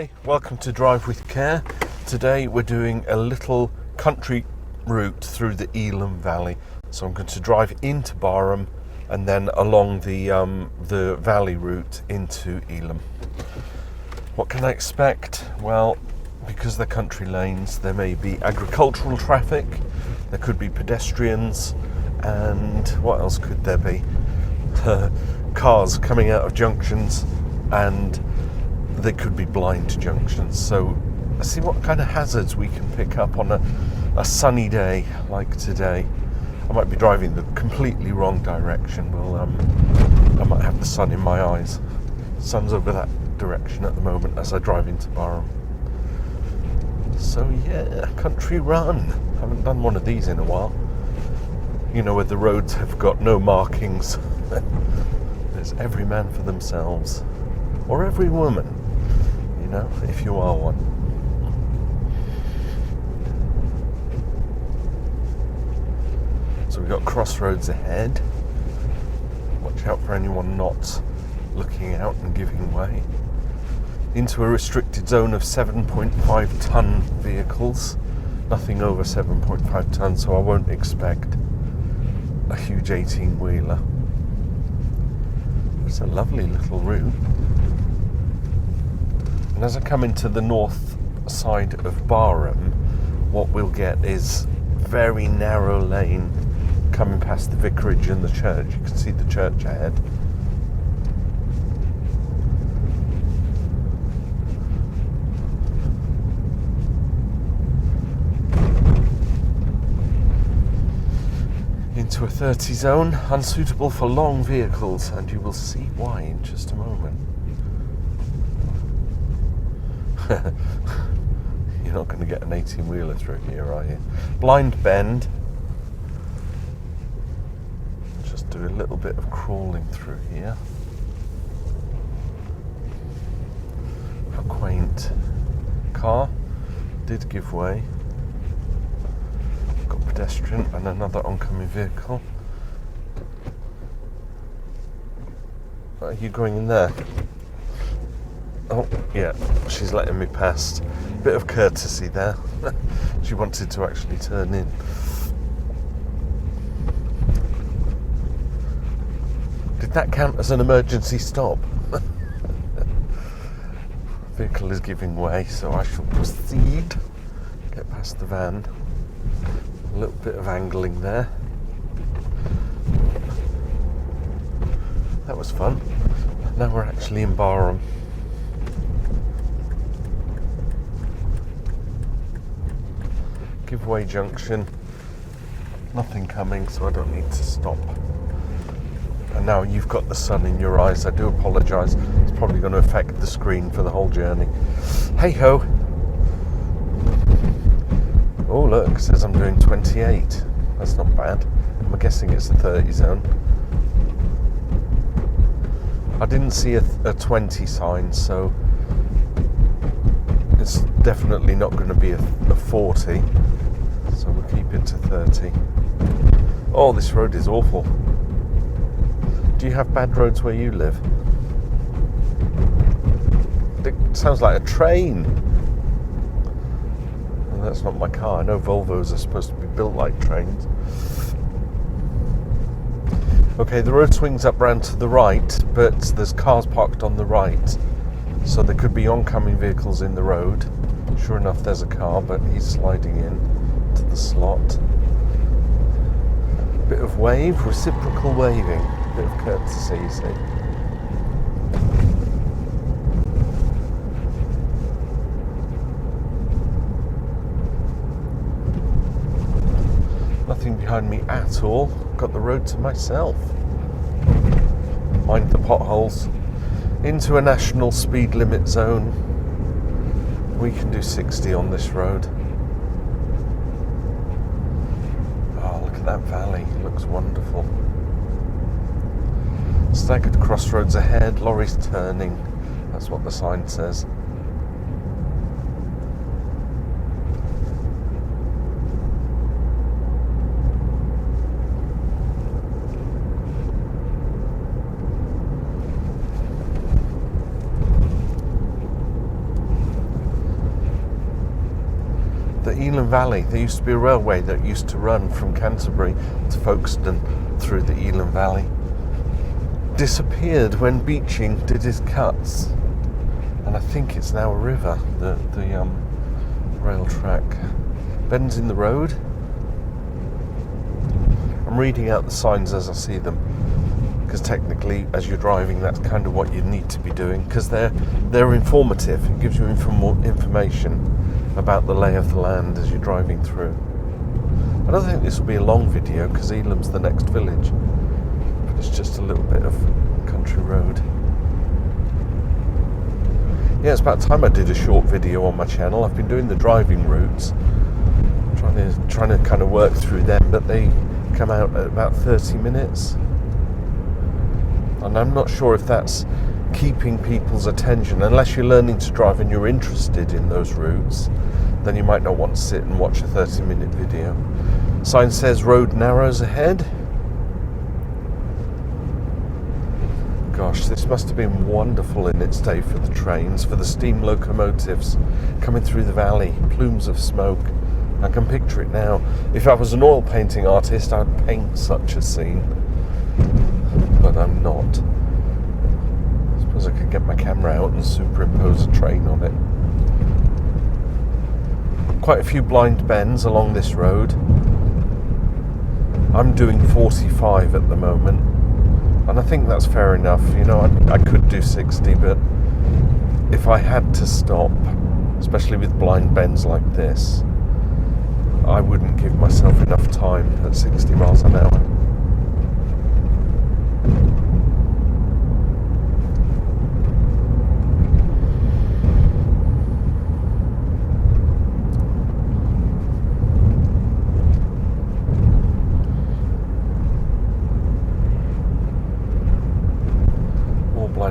Hi, welcome to Drive with Care. Today we're doing a little country route through the Elham Valley. So I'm going to drive into Barham and then along the valley route into Elham. What can I expect? Well, because they're country lanes, there may be agricultural traffic, there could be pedestrians, and what else could there be? Cars coming out of junctions, and there could be blind junctions. So let's see what kind of hazards we can pick up on a sunny day like today. I might be driving the completely wrong direction. I might have the sun in my eyes. Sun's over that direction at the moment as I drive into Barham. So yeah, country run. Haven't done one of these in a while. You know, where the roads have got no markings. There's every man for themselves, or every woman, you know, if you are one. So we've got crossroads ahead. Watch out for anyone not looking out and giving way. Into a restricted zone of 7.5 ton vehicles. Nothing over 7.5 tons, so I won't expect a huge 18-wheeler. It's a lovely little route. And as I come into the north side of Barham, what we'll get is very narrow lane coming past the vicarage and the church. You can see the church ahead. Into a 30 zone, unsuitable for long vehicles, and you will see why in just a moment. You're not going to get an 18-wheeler through here, are you? Blind bend. Just do a little bit of crawling through here. How quaint. Car did give way. Got pedestrian and another oncoming vehicle. Are you going in there? Oh, yeah, she's letting me past. Bit of courtesy there. She wanted to actually turn in. Did that count as an emergency stop? Vehicle is giving way, so I shall proceed. Get past the van. A little bit of angling there. That was fun. Now we're actually in Barham. Giveaway junction. Nothing coming, so I don't need to stop. And now you've got the sun in your eyes. I do apologise. It's probably going to affect the screen for the whole journey. Hey ho. Oh look, it says I'm doing 28. That's not bad. I'm guessing it's a 30 zone. I didn't see a 20 sign, so it's definitely not going to be a 40. So we'll keep it to 30. Oh, this road is awful. Do you have bad roads where you live? It sounds like a train. Well, that's not my car. I know Volvos are supposed to be built like trains. Okay, the road swings up round to the right, but there's cars parked on the right. So there could be oncoming vehicles in the road. Sure enough, there's a car, but he's sliding in to the slot. Bit of wave, reciprocal waving. Bit of courtesy, you see. Nothing behind me at all. Got the road to myself. Mind the potholes. Into a national speed limit zone. We can do 60 on this road. Oh, look at that valley. It looks wonderful. Staggered crossroads ahead. Lorries turning. That's what the sign says. Valley. There used to be a railway that used to run from Canterbury to Folkestone through the Elham Valley. Disappeared when Beeching did his cuts, and I think it's now a river, the rail track. Bends in the road. I'm reading out the signs as I see them, because technically as you're driving that's kind of what you need to be doing, because they're informative. It gives you information about the lay of the land as you're driving through. I don't think this will be a long video because Elham's the next village, but it's just a little bit of country road. Yeah, it's about time I did a short video on my channel. I've been doing the driving routes, trying to kind of work through them, but they come out at about 30 minutes. And I'm not sure if that's keeping people's attention. Unless you're learning to drive and you're interested in those routes, then you might not want to sit and watch a 30-minute video. Sign says road narrows ahead. Gosh, this must have been wonderful in its day for the trains, for the steam locomotives coming through the valley, plumes of smoke. I can picture it now. If I was an oil painting artist, I'd paint such a scene. But I'm not. I suppose I could get my camera out and superimpose a train on it. Quite a few blind bends along this road. I'm doing 45 at the moment, and I think that's fair enough. You know, I could do 60, but if I had to stop, especially with blind bends like this, I wouldn't give myself enough time at 60 miles an hour.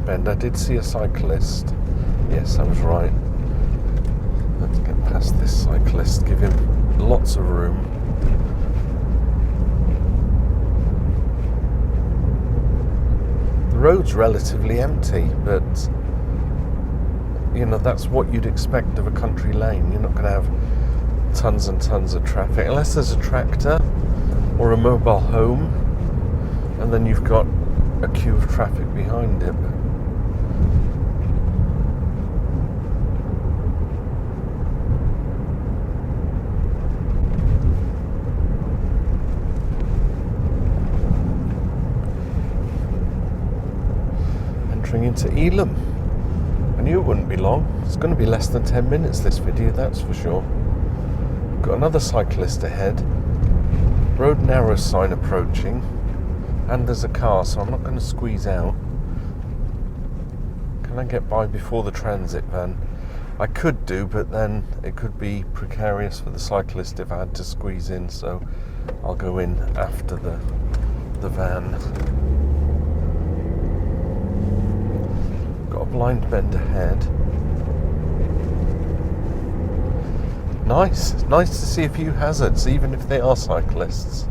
Bend. I did see a cyclist. Yes, I was right. Let's get past this cyclist, give him lots of room. The road's relatively empty, but you know, that's what you'd expect of a country lane. You're not going to have tons and tons of traffic unless there's a tractor or a mobile home, and then you've got a queue of traffic behind it. Entering into Elham. I knew it wouldn't be long. It's going to be less than 10 minutes, this video, that's for sure. Got another cyclist ahead. Road narrow sign approaching. And there's a car, so I'm not going to squeeze out. Can I get by before the transit van? I could do, but then it could be precarious for the cyclist if I had to squeeze in, so I'll go in after the van. Got a blind bend ahead. Nice. It's nice to see a few hazards, even if they are cyclists.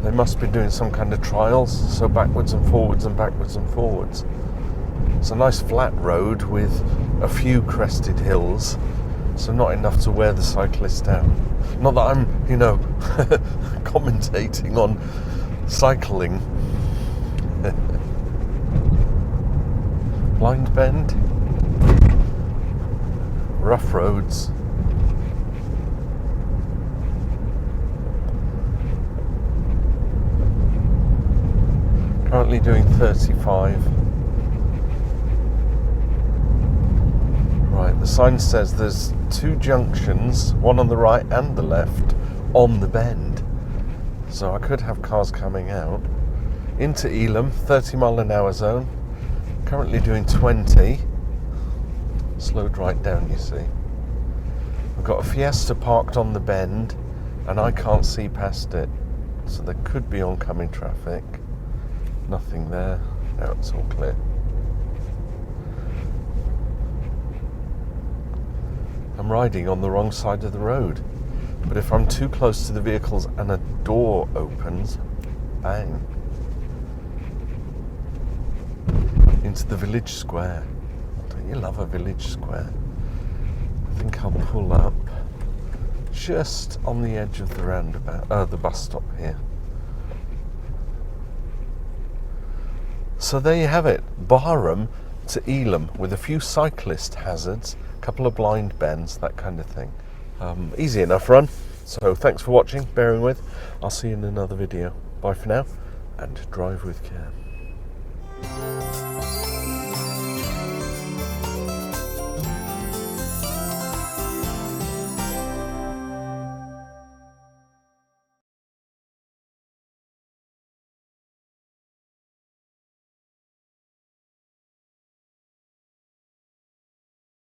They must be doing some kind of trials, so backwards and forwards and backwards and forwards. It's a nice flat road with a few crested hills, so not enough to wear the cyclist out. Not that I'm, you know, commentating on cycling. Blind bend, rough roads. Currently doing 35. Right, the sign says there's two junctions, one on the right and the left, on the bend. So I could have cars coming out. Into Elham, 30 mile an hour zone. Currently doing 20. Slowed right down, you see. I've got a Fiesta parked on the bend, and I can't see past it. So there could be oncoming traffic. Nothing there. Now it's all clear. I'm riding on the wrong side of the road. But if I'm too close to the vehicles and a door opens, bang, into the village square. Don't you love a village square? I think I'll pull up just on the edge of the roundabout, the bus stop here. So there you have it, Barham to Elham, with a few cyclist hazards, a couple of blind bends, that kind of thing. Easy enough run. So thanks for watching, bearing with. I'll see you in another video. Bye for now, and drive with care.